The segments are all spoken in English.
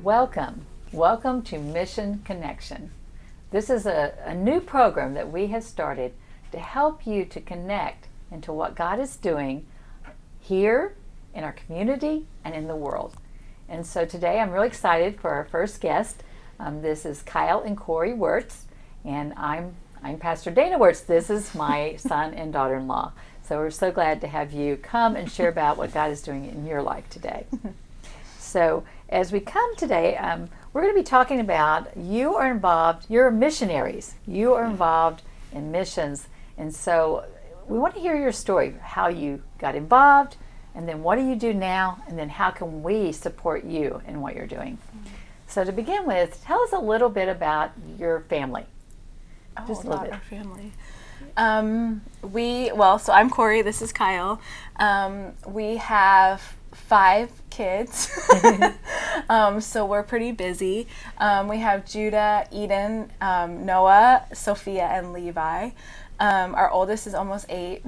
Welcome. Welcome to Mission Connection. This is a new program that we have started to help you to connect into what God is doing here in our community and in the world. And so today I'm really excited for our first guest. This is Kyle and Corrie Werts, and I'm Pastor Dana Werts. This is my son and daughter-in-law. So we're so glad to have you come and share about what God is doing in your life today. So as we come today, we're going to be talking about you're missionaries. You are involved in missions. And so we want to hear your story, how you got involved, and then what do you do now, and then how can we support you in what you're doing. So to begin with, tell us a little bit about your family. Just a little bit. Our family. So I'm Corrie, this is Kyle. We have 5 kids, so we're pretty busy. We have Judah, Eden, Noah, Sophia, and Levi. Our oldest is almost 8,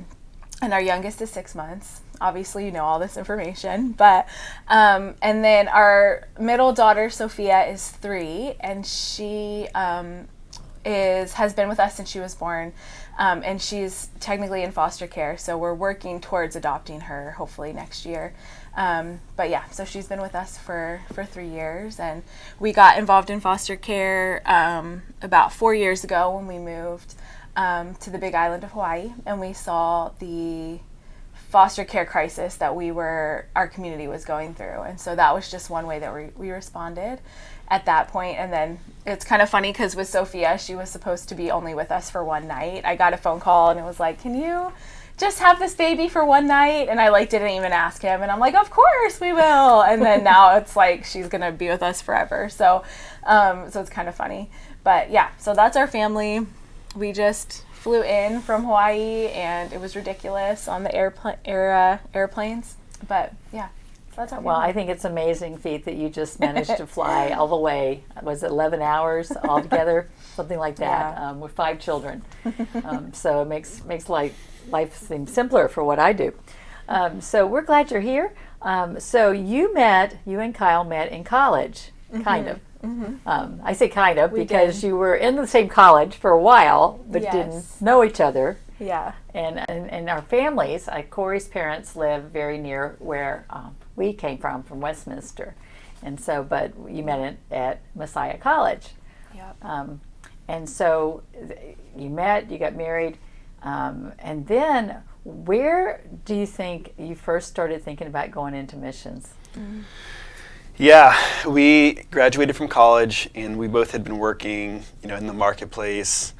and our youngest is 6 months. Obviously, you know all this information, but and then our middle daughter, Sophia, is 3, and she has been with us since she was born, and she's technically in foster care, so we're working towards adopting her hopefully next year. But yeah, so she's been with us for 3 years, and we got involved in foster care about 4 years ago when we moved to the Big Island of Hawaii, and we saw the foster care crisis that our community was going through, and so that was just one way that we responded at that point. And then it's kind of funny because with Sophia, she was supposed to be only with us for one night. I got a phone call and it was like, can you just have this baby for one night? And I didn't even ask him, and I'm like, of course we will. And then now it's like she's gonna be with us forever, so it's kind of funny. But yeah, so that's our family. We just flew in from Hawaii, and it was ridiculous on the airplanes, but yeah, so that's our family. Well, I think it's an amazing feat that you just managed to fly all the way. Was it 11 hours altogether? Something like that, yeah. With 5 children. So it makes life seem simpler for what I do. So we're glad you're here. So you and Kyle met in college, kind of. Mm-hmm. I say kind of because you were in the same college for a while, but didn't know each other. Yeah. And our families, Corrie's parents live very near where we came from Westminster. And so, but you met at Messiah College. Yeah. And so you met, you got married, and then where do you think you first started thinking about going into missions? Mm-hmm. Yeah, we graduated from college, and we both had been working, in the marketplace.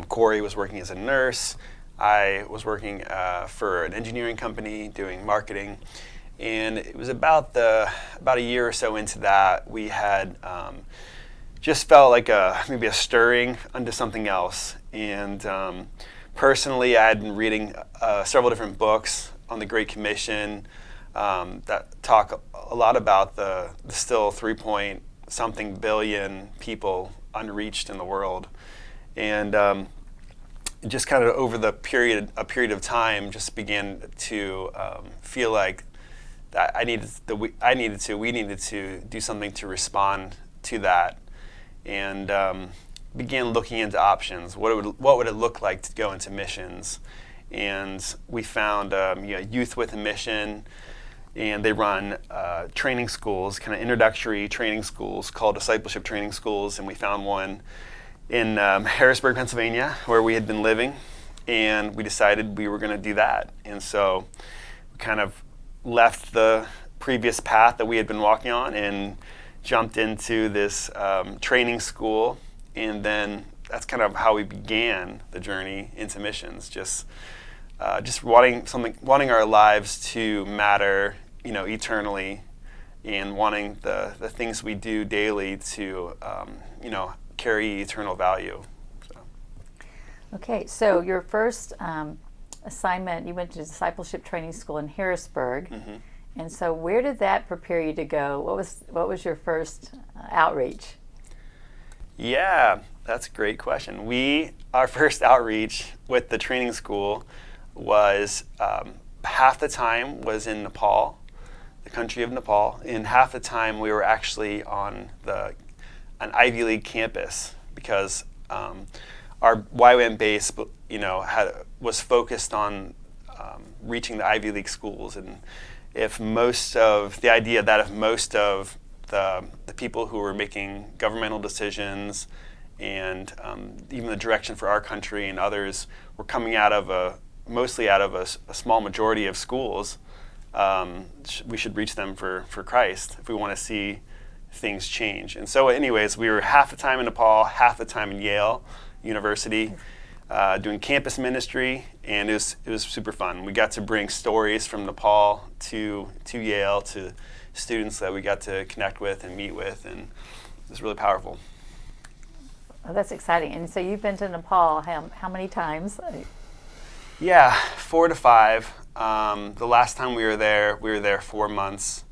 Corrie was working as a nurse. I was working for an engineering company doing marketing, and it was about a year or so into that we had just felt like maybe a stirring into something else. And personally, I had been reading several different books on the Great Commission that talk a lot about the still 3-point-something billion people unreached in the world, and just kind of over a period of time, just began to feel like that we needed to do something to respond to that, and began looking into options. What would it look like to go into missions? And we found Youth with a Mission. And they run training schools, kind of introductory training schools called discipleship training schools. And we found one in Harrisburg, Pennsylvania, where we had been living. And we decided we were going to do that. And so we kind of left the previous path that we had been walking on and jumped into this training school. And then that's kind of how we began the journey into missions. Just wanting our lives to matter, eternally, and wanting the things we do daily to, carry eternal value. So. Okay, so your first assignment, you went to discipleship training school in Harrisburg, Mm-hmm. and so where did that prepare you to go? What was your first outreach? Yeah, that's a great question. Our first outreach with the training school was half the time was in Nepal, the country of Nepal, and half the time we were actually on an Ivy League campus, because our YWAM base, was focused on reaching the Ivy League schools. And if most of the people who were making governmental decisions and even the direction for our country and others were coming mostly out of a small majority of schools, we should reach them for Christ if we want to see things change. And so anyways, we were half the time in Nepal, half the time in Yale University, doing campus ministry, and it was super fun. We got to bring stories from Nepal to Yale, to students that we got to connect with and meet with, and it was really powerful. Oh, that's exciting. And so you've been to Nepal how many times? Yeah, 4 to 5. The last time we were there 4 months,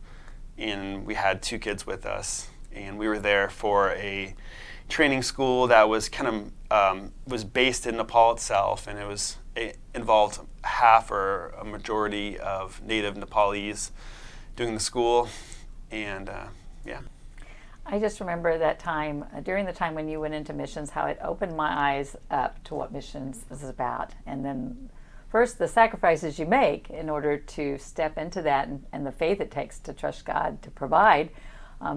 and we had 2 kids with us, and we were there for a training school that was was based in Nepal itself, and it involved half or a majority of native Nepalese doing the school, and yeah. I just remember that time, during the time when you went into missions, how it opened my eyes up to what missions is about. And then first, the sacrifices you make in order to step into that, and the faith it takes to trust God to provide.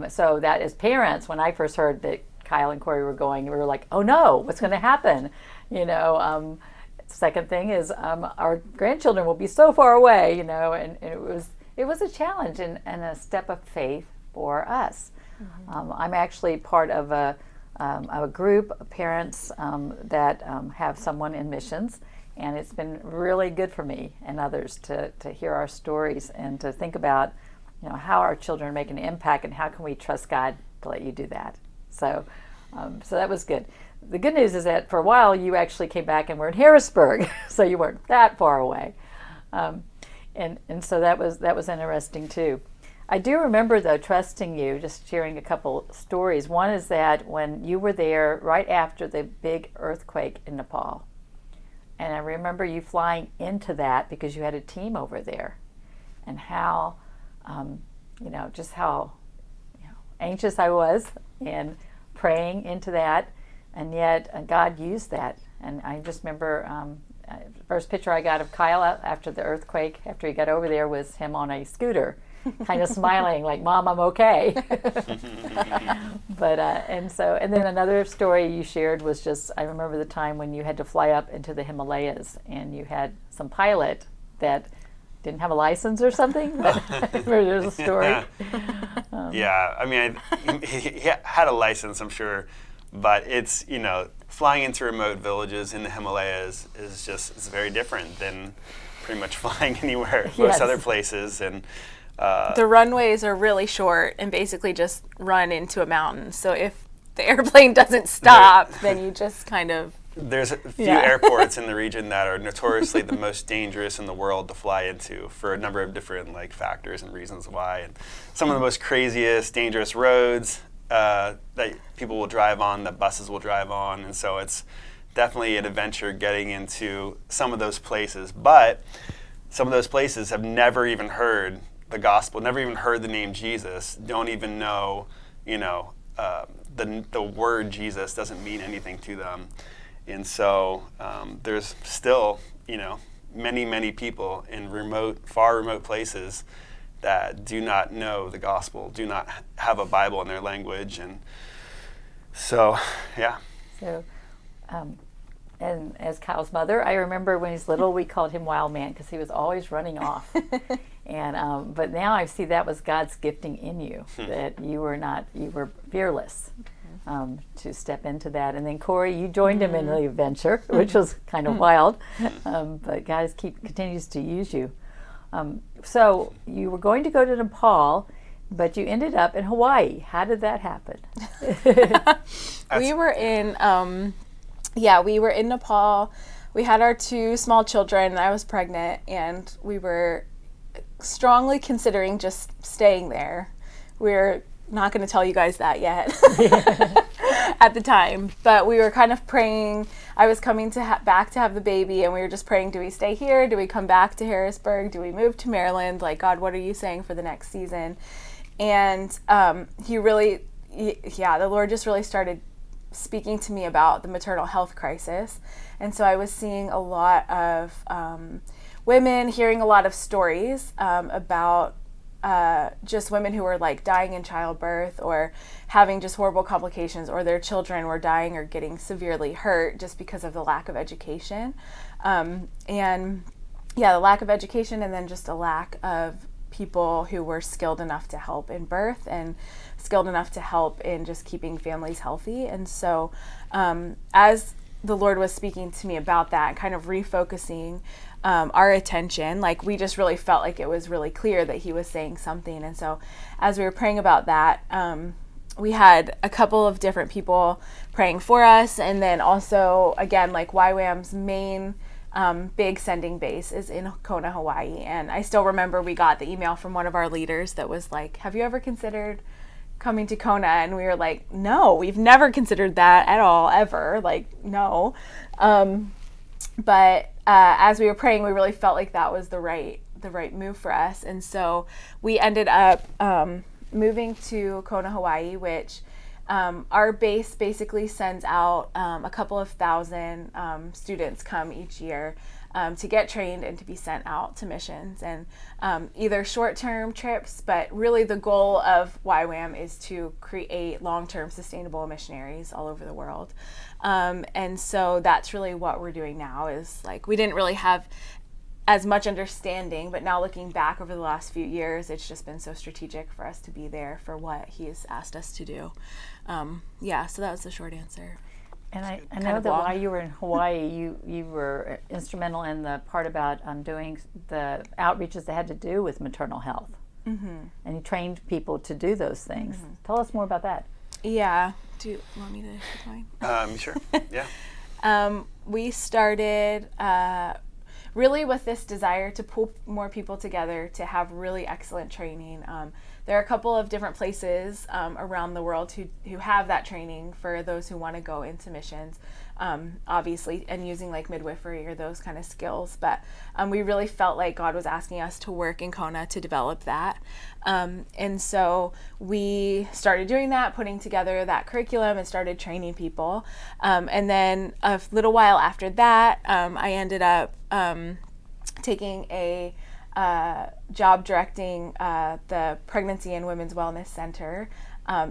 So that as parents, when I first heard that Kyle and Corrie were going, we were like, oh no, what's going to happen? Second thing is our grandchildren will be so far away, and it was a challenge and a step of faith for us. Mm-hmm. I'm actually part of a group of parents that have someone in missions, and it's been really good for me and others to hear our stories and to think about how our children make an impact and how can we trust God to let you do that. So that was good. The good news is that for a while you actually came back and were in Harrisburg, so you weren't that far away, and so that was interesting too. I do remember though trusting you, just sharing a couple stories. One is that when you were there right after the big earthquake in Nepal, and I remember you flying into that because you had a team over there, and how just how anxious I was and praying into that, and yet God used that. And I just remember the first picture I got of Kyle after the earthquake, after he got over there, was him on a scooter, kind of smiling like, Mom, I'm okay. But and then another story you shared was just, I remember the time when you had to fly up into the Himalayas, and you had some pilot that didn't have a license or something. But I remember there's a story. Yeah, I mean, he had a license, I'm sure, but it's, flying into remote villages in the Himalayas it's very different than pretty much flying anywhere, most other places. And the runways are really short and basically just run into a mountain. So if the airplane doesn't stop, then you just kind of... There's a few airports in the region that are notoriously the most dangerous in the world to fly into for a number of different factors and reasons why. And some of the most craziest, dangerous roads that people will drive on, that buses will drive on. And so it's definitely an adventure getting into some of those places. But some of those places have never even heard the gospel, never even heard the name Jesus, don't even know, the word Jesus doesn't mean anything to them. And so there's still, many, many people in far remote places that do not know the gospel, do not have a Bible in their language. And so, yeah. So, and as Kyle's mother, I remember when he's little, we called him Wild Man because he was always running off. And but now I see that was God's gifting in you, that you were fearless. To step into that. And then Corrie, you joined him in the adventure, which was kind of wild, but God continues to use you. So you were going to go to Nepal, but you ended up in Hawaii. How did that happen? We were in Nepal. We had our 2 small children. I was pregnant, and we were strongly considering just staying there. We're not going to tell you guys that yet. at the time. But we were kind of praying. I was coming to back to have the baby, and we were just praying, do we stay here? Do we come back to Harrisburg? Do we move to Maryland? Like, God, what are you saying for the next season? And the Lord just really started speaking to me about the maternal health crisis. And so I was seeing a lot of women, hearing a lot of stories about just women who were like dying in childbirth or having just horrible complications, or their children were dying or getting severely hurt just because of the lack of education. The lack of education, and then just a lack of people who were skilled enough to help in birth and skilled enough to help in just keeping families healthy. And so as the Lord was speaking to me about that, kind of refocusing our attention, like we just really felt like it was really clear that he was saying something. And so as we were praying about that, we had a couple of different people praying for us. And then also, again, like YWAM's main big sending base is in Kona, Hawaii. And I still remember we got the email from one of our leaders that was like, have you ever considered coming to Kona? And we were like, no, we've never considered that at all, ever. Like, no. But as we were praying, we really felt like that was the right move for us. And so we ended up moving to Kona, Hawaii, which our base basically sends out a couple of thousand students come each year to get trained and to be sent out to missions, and either short-term trips, but really the goal of YWAM is to create long-term sustainable missionaries all over the world. And so that's really what we're doing now. Is like, we didn't really have as much understanding, but now looking back over the last few years, it's just been so strategic for us to be there for what he's asked us to do. So that was the short answer. And I know that while you were in Hawaii, you were instrumental in the part about doing the outreaches that had to do with maternal health. Mm-hmm. And you trained people to do those things. Mm-hmm. Tell us more about that. Yeah. Do you want me to keep going? Sure. Yeah. We started really with this desire to pull more people together to have really excellent training. There are a couple of different places around the world who have that training for those who want to go into missions, obviously, and using like midwifery or those kind of skills. But we really felt like God was asking us to work in Kona to develop that. And so we started doing that, putting together that curriculum and started training people. And then a little while after that, I ended up taking a job directing the Pregnancy and Women's Wellness Center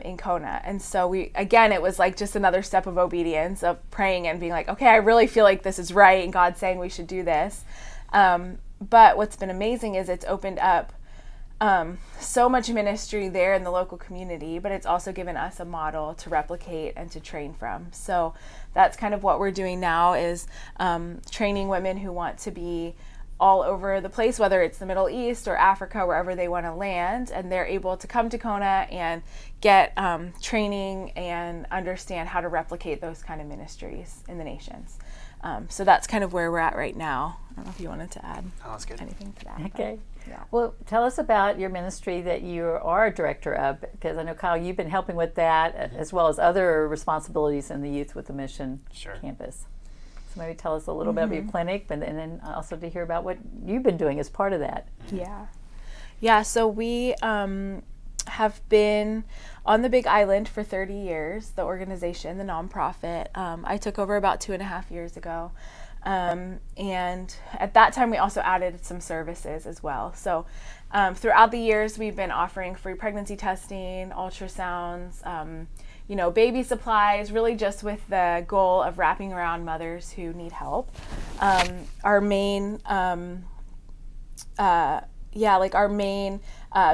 in Kona. And so it was like just another step of obedience, of praying and being like, okay, I really feel like this is right, and God's saying we should do this. But what's been amazing is it's opened up so much ministry there in the local community, but it's also given us a model to replicate and to train from. So that's kind of what we're doing now, is training women who want to be all over the place, whether it's the Middle East or Africa, wherever they want to land, and they're able to come to Kona and get training and understand how to replicate those kind of ministries in the nations. So that's kind of where we're at right now. I don't know if you wanted to add anything to that. Okay. Yeah. Well, tell us about your ministry that you are a director of, because I know, Kyle, you've been helping with that, as well as other responsibilities in the Youth with a Mission campus. So maybe tell us a little bit about your clinic, and then also to hear about what you've been doing as part of that. Yeah. So we have been on the Big Island for 30 years, the organization, the nonprofit. I took over about 2.5 years ago. And at that time, we also added some services as well. So throughout the years, we've been offering free pregnancy testing, ultrasounds, baby supplies, really just with the goal of wrapping around mothers who need help. Our main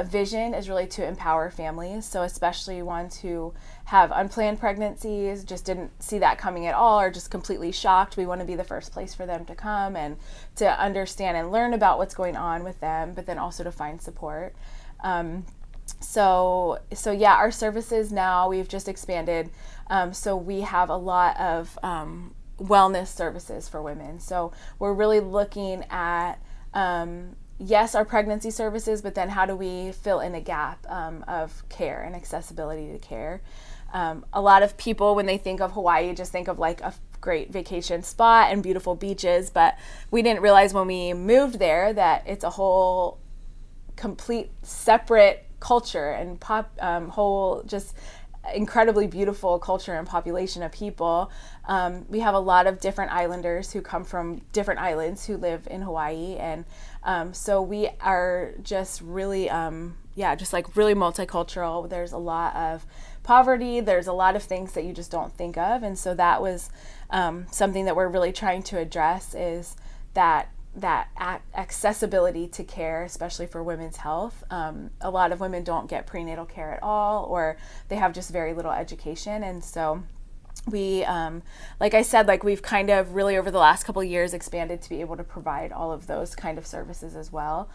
vision is really to empower families, so especially ones who have unplanned pregnancies, just didn't see that coming at all, or just completely shocked. We want to be the first place for them to come and to understand and learn about what's going on with them, but then also to find support. So our services now, we've just expanded. So we have a lot of wellness services for women. So we're really looking at yes, our pregnancy services, but then how do we fill in a gap of care and accessibility to care? A lot of people, when they think of Hawaii, just think of like a great vacation spot and beautiful beaches, but we didn't realize when we moved there that it's a whole complete separate culture and whole just incredibly beautiful culture and population of people. We have a lot of different islanders who come from different islands who live in Hawaii, and so we are just really just like really multicultural. There's a lot of poverty, there's a lot of things that you just don't think of, and so that was something that we're really trying to address, is that accessibility to care, especially for women's health. A lot of women don't get prenatal care at all, or they have just very little education. And so we, like I said, like we've kind of really over the last couple of years expanded to be able to provide all of those kind of services as well.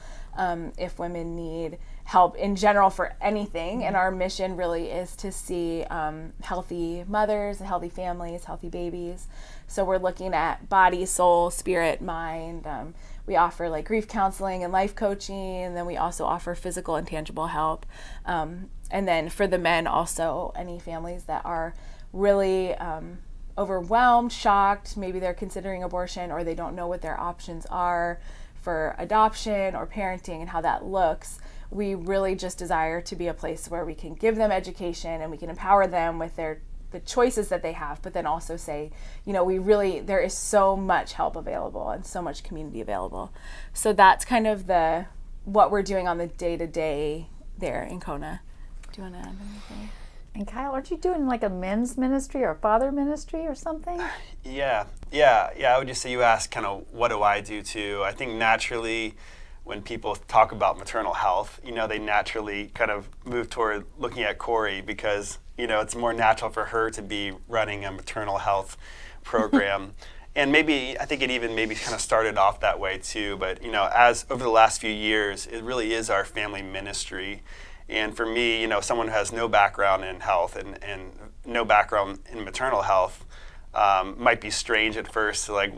If women need help in general for anything, and our mission really is to see healthy mothers, healthy families, healthy babies. So we're looking at body, soul, spirit, mind. We offer like grief counseling and life coaching, and then we also offer physical and tangible help. And then for the men also, any families that are really overwhelmed, shocked, maybe they're considering abortion or they don't know what their options are for adoption or parenting and how that looks. We really just desire to be a place where we can give them education and we can empower them with the choices that they have, but then also say, there is so much help available and so much community available. So that's kind of what we're doing on the day-to-day there in Kona. Do you want to add anything? And Kyle, aren't you doing like a men's ministry or father ministry or something? Yeah. I would just say, you asked kind of what do I do too. I think naturally when people talk about maternal health, they naturally kind of move toward looking at Corrie, because, it's more natural for her to be running a maternal health program. And I think it even maybe kind of started off that way too. But, as over the last few years, it really is our family ministry. And for me, someone who has no background in health and no background in maternal health, might be strange at first, like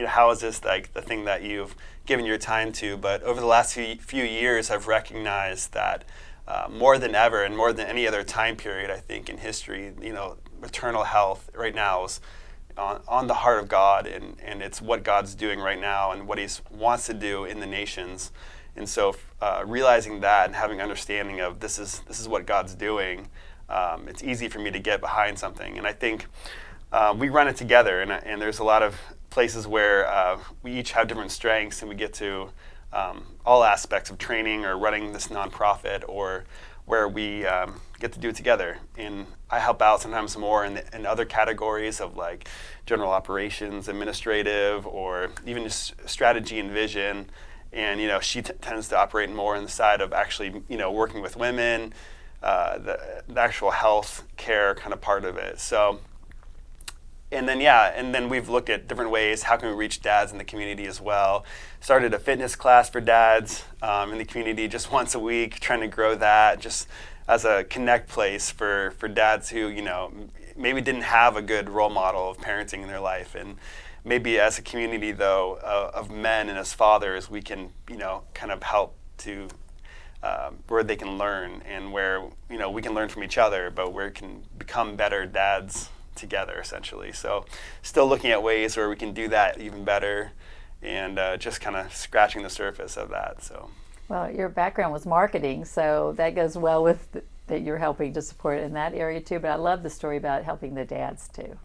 how is this like the thing that you've given your time to? But over the last few years, I've recognized that more than ever and more than any other time period, I think in history, maternal health right now is on the heart of God, and it's what God's doing right now and what He wants to do in the nations. And so realizing that and having understanding of this is what God's doing, it's easy for me to get behind something. And I think we run it together, and there's a lot of places where we each have different strengths, and we get to all aspects of training or running this nonprofit, or where we get to do it together. And I help out sometimes more in other categories of like general operations, administrative, or even just strategy and vision. And she tends to operate more on the side of actually working with women, the actual health care kind of part of it. So, and then we've looked at different ways. How can we reach dads in the community as well? Started a fitness class for dads in the community just once a week, trying to grow that just as a connect place for dads who maybe didn't have a good role model of parenting in their life. And maybe as a community, though, of men and as fathers, we can, kind of help to where they can learn, and where, we can learn from each other, but where we can become better dads together, essentially. So still looking at ways where we can do that even better, and just kind of scratching the surface of that. So. Well, your background was marketing, so that goes well with that you're helping to support in that area too. But I love the story about helping the dads too,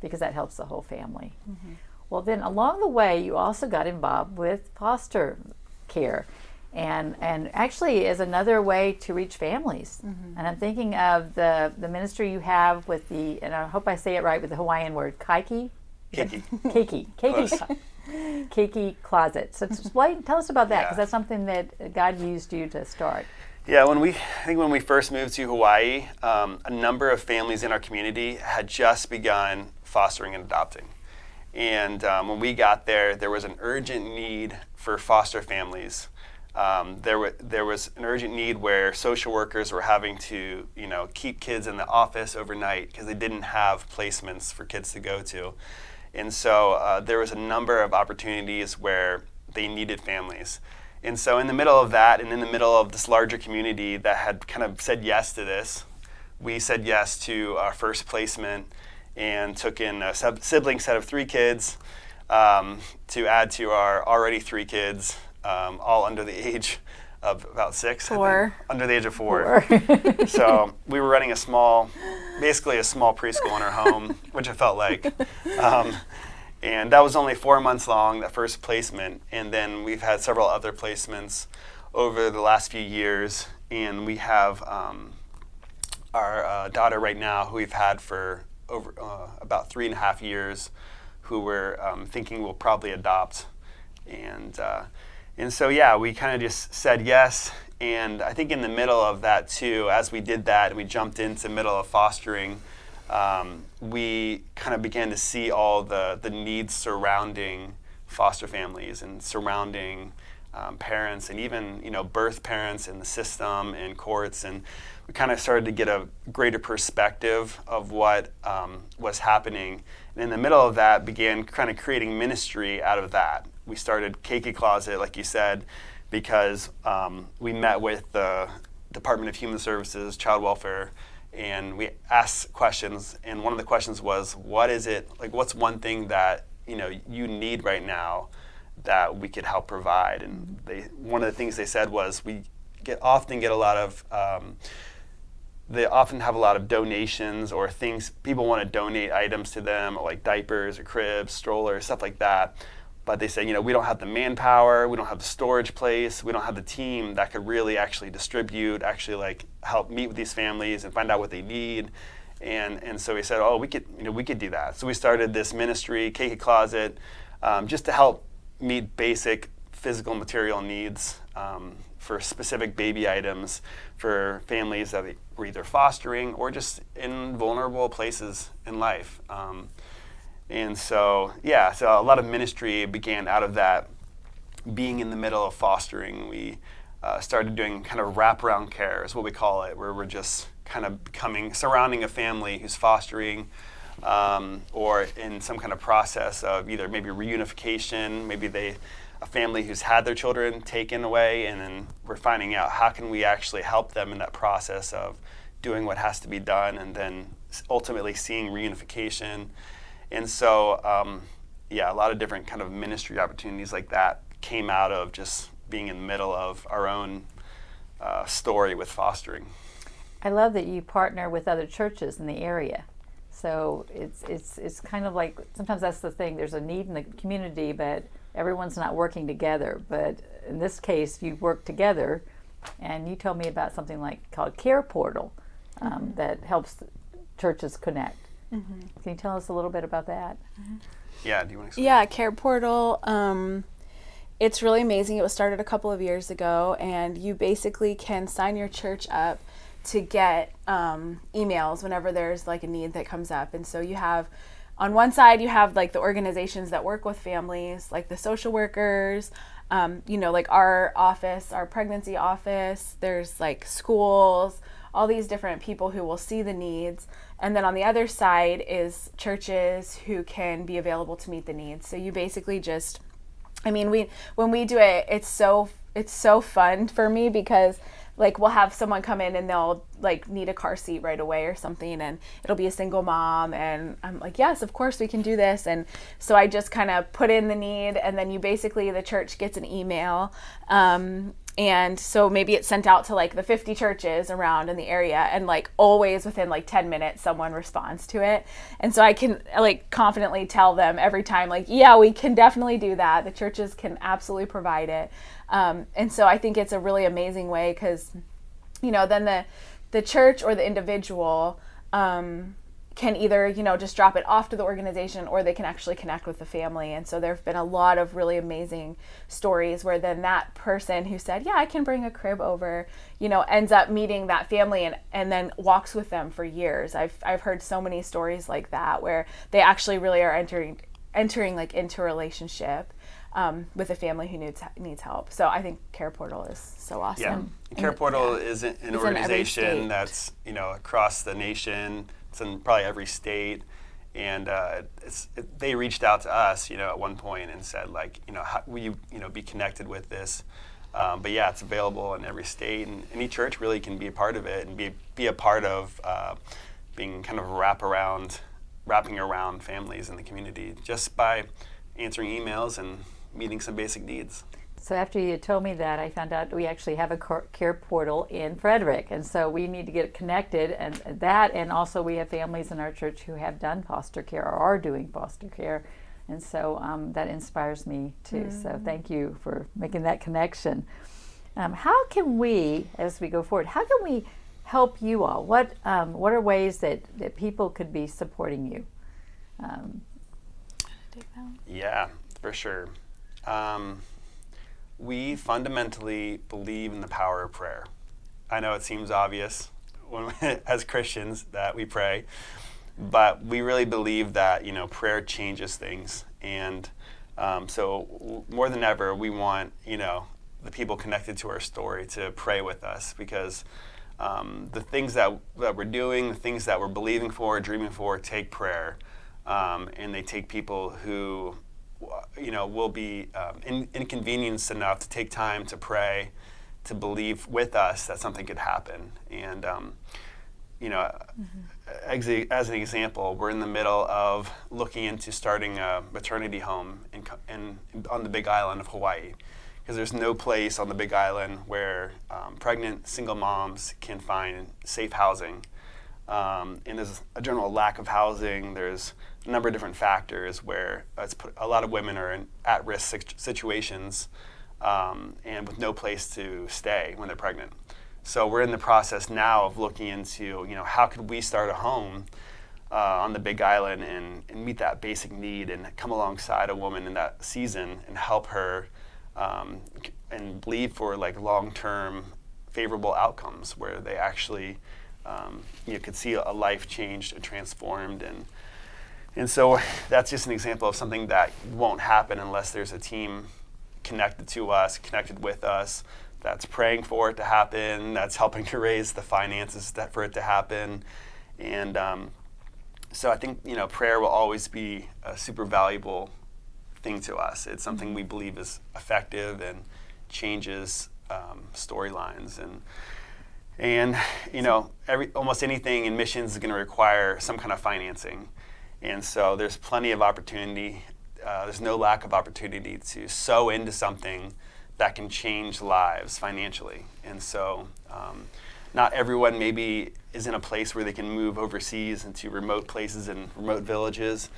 because that helps the whole family. Mm-hmm. Well, then along the way, you also got involved with foster care, and actually is another way to reach families. Mm-hmm. And I'm thinking of the ministry you have with and I hope I say it right, with the Hawaiian word, Keiki? Keiki Closet. So tell us about that, because that's something that God used you to start. Yeah, when we first moved to Hawaii, a number of families in our community had just begun fostering and adopting. And when we got there was an urgent need for foster families. There was an urgent need where social workers were having to, keep kids in the office overnight because they didn't have placements for kids to go to. And so there was a number of opportunities where they needed families. And so in the middle of that, and in the middle of this larger community that had kind of said yes to this, we said yes to our first placement and took in a sibling set of 3 kids to add to our already 3 kids, all under the age of about 6. 4. Under the age of 4. So we were running basically a small preschool in our home, which it felt like. And that was only 4 months long, that first placement. And then we've had several other placements over the last few years. And we have our daughter right now, who we've had for over about 3.5 years, who we're thinking we'll probably adopt. And so, yeah, we kind of just said yes. And I think in the middle of that, too, as we did that and we jumped into the middle of fostering, we kind of began to see all the needs surrounding foster families and surrounding parents, and even birth parents in the system and courts, and we kind of started to get a greater perspective of what was happening. And in the middle of that, began kind of creating ministry out of that. We started KK Closet, like you said, because we met with the Department of Human Services, Child Welfare, and we asked questions. And one of the questions was, what's one thing that you need right now that we could help provide? And one of the things they said was, they often have a lot of donations or things. People want to donate items to them, like diapers or cribs, strollers, stuff like that. But they say, we don't have the manpower, we don't have the storage place, we don't have the team that could really actually distribute, help meet with these families and find out what they need. And so we said, we could do that. So we started this ministry, KK Closet, just to help meet basic physical material needs for specific baby items for families that were either fostering or just in vulnerable places in life. And so, so a lot of ministry began out of that. Being in the middle of fostering, we started doing kind of wraparound care, is what we call it, where we're just kind of surrounding a family who's fostering, or in some kind of process of either maybe reunification, maybe a family who's had their children taken away, and then we're finding out how can we actually help them in that process of doing what has to be done, and then ultimately seeing reunification. And so, a lot of different kind of ministry opportunities like that came out of just being in the middle of our own story with fostering. I love that you partner with other churches in the area. So it's kind of like, sometimes that's the thing, there's a need in the community, but everyone's not working together. But in this case, you work together, and you told me about something called Care Portal that helps churches connect. Mm-hmm. Can you tell us a little bit about that? Mm-hmm. Yeah, do you want to explain? Yeah, Care Portal, it's really amazing. It was started a couple of years ago, and you basically can sign your church up to get emails whenever there's a need that comes up. And so you have, on one side, you have the organizations that work with families, like the social workers, our office, our pregnancy office, there's schools, all these different people who will see the needs. And then on the other side is churches who can be available to meet the needs. So you basically just, when we do it, it's so fun for me, because we'll have someone come in and they'll need a car seat right away or something, and it'll be a single mom, and I'm like, yes, of course we can do this. And so I just kind of put in the need, and then the church gets an email, and so maybe it's sent out to the 50 churches around in the area, and always within 10 minutes someone responds to it. And so I can confidently tell them every time, yeah, we can definitely do that. The churches can absolutely provide it. And so I think it's a really amazing way, because then the church or the individual can either just drop it off to the organization, or they can actually connect with the family. And so there have been a lot of really amazing stories where then that person who said, yeah, I can bring a crib over, ends up meeting that family and then walks with them for years. I've heard so many stories like that, where they actually really are entering into a relationship with a family who needs help. So I think Care Portal is so awesome. Yeah, Care Portal is an organization that's across the nation. It's in probably every state, and they reached out to us, at one point and said, how will you, be connected with this But yeah, it's available in every state, and any church really can be a part of it and be a part of being kind of wrapping around families in the community just by answering emails and meeting some basic needs. So after you told me that, I found out we actually have a care portal in Frederick, and so we need to get connected, and also we have families in our church who have done foster care or are doing foster care, and so that inspires me too. Mm-hmm. So thank you for making that connection. How can we, as we go forward, how can we help you all? What are ways that people could be supporting you? Yeah, for sure. We fundamentally believe in the power of prayer. I know it seems obvious as Christians that we pray, but we really believe that prayer changes things, and so more than ever, we want the people connected to our story to pray with us, because the things that we're doing, the things that we're believing for, dreaming for, take prayer, and they take people who will be inconvenienced enough to take time to pray, to believe with us that something could happen. And as an example, we're in the middle of looking into starting a maternity home on the Big Island of Hawaii, because there's no place on the Big Island where pregnant single moms can find safe housing. And there's a general lack of housing. There's a number of different factors where a lot of women are in at-risk situations and with no place to stay when they're pregnant. So we're in the process now of looking into, how could we start a home on the Big Island and meet that basic need and come alongside a woman in that season and help her and believe for long-term favorable outcomes where they actually could see a life changed and transformed, and so that's just an example of something that won't happen unless there's a team connected to us, connected with us, that's praying for it to happen, that's helping to raise the finances for it to happen, and so I think prayer will always be a super valuable thing to us. It's something we believe is effective and changes storylines, and almost anything in missions is going to require some kind of financing, and so there's plenty of opportunity. There's no lack of opportunity to sow into something that can change lives financially, and so not everyone maybe is in a place where they can move overseas into remote places and remote villages.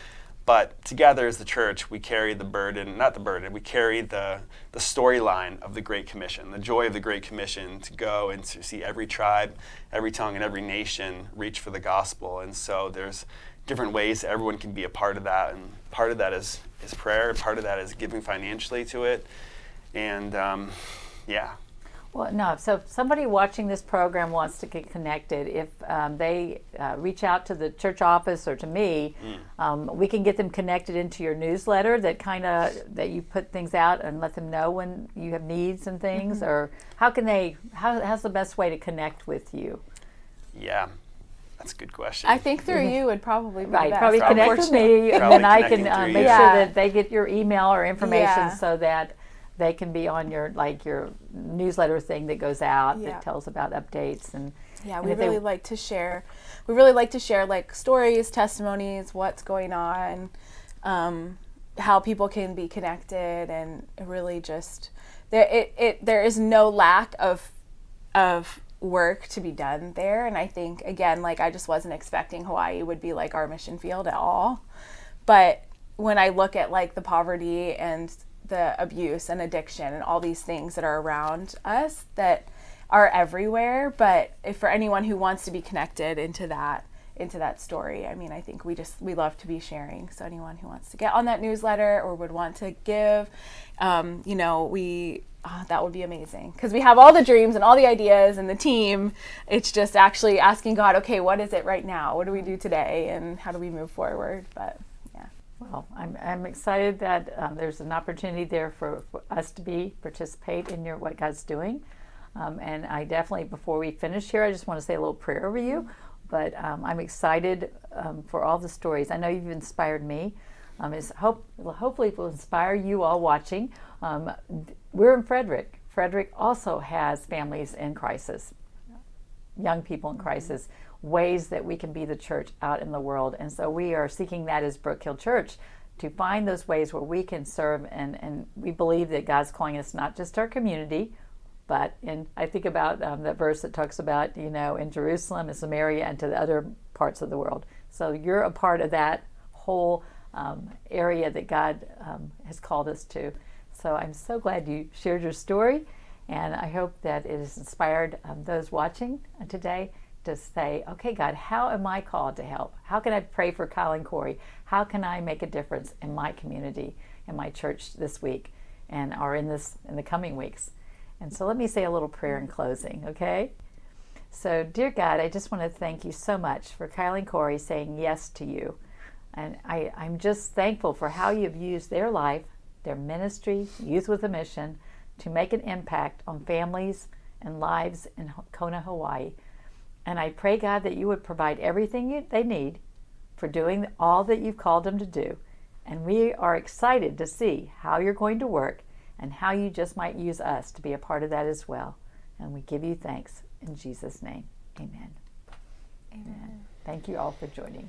But together as the church, we carry we carry the storyline of the Great Commission, the joy of the Great Commission to go and to see every tribe, every tongue, and every nation reach for the gospel. And so there's different ways that everyone can be a part of that. And part of that is prayer, and part of that is giving financially to it. And yeah. Well, no, so if somebody watching this program wants to get connected, if they reach out to the church office or to me, we can get them connected into your newsletter that you put things out and let them know when you have needs and things, mm-hmm. Or how's the best way to connect with you? Yeah, that's a good question. I think through you would probably be best. Probably connect with me, and then I can make sure that they get your email or information so that they can be on your newsletter thing that goes out that tells about updates and we really like to share. We really like to share stories, testimonies, what's going on, how people can be connected, and really just there is no lack of work to be done there. And I think again, I just wasn't expecting Hawaii would be our mission field at all, but when I look at the poverty and the abuse and addiction and all these things that are around us that are everywhere, but if for anyone who wants to be connected into that story, I mean, I think we love to be sharing. So anyone who wants to get on that newsletter or would want to give, that would be amazing, because we have all the dreams and all the ideas and the team. It's just actually asking God, okay, what is it right now? What do we do today, and how do we move forward? But well, I'm excited that there's an opportunity there for us to participate in what God's doing. And I definitely, before we finish here, I just want to say a little prayer over you. But I'm excited for all the stories. I know you've inspired me. Hopefully it will inspire you all watching. We're in Frederick. Frederick also has families in crisis, young people in crisis, ways that we can be the church out in the world. And so we are seeking that as Brook Hill Church, to find those ways where we can serve. And we believe that God's calling us not just our community, but I think about that verse that talks about, in Jerusalem and Samaria and to the other parts of the world. So you're a part of that whole area that God has called us to. So I'm so glad you shared your story, and I hope that it has inspired those watching today to say, okay, God, how am I called to help? How can I pray for Kyle and Corrie? How can I make a difference in my community, in my church this week, or in the coming weeks? And so let me say a little prayer in closing, okay? So, dear God, I just want to thank you so much for Kyle and Corrie saying yes to you. And I'm just thankful for how you've used their life, their ministry, Youth with a Mission, to make an impact on families and lives in Kona, Hawaii. And I pray, God, that you would provide everything they need for doing all that you've called them to do. And we are excited to see how you're going to work and how you just might use us to be a part of that as well. And we give you thanks in Jesus' name. Amen. Amen. Thank you all for joining.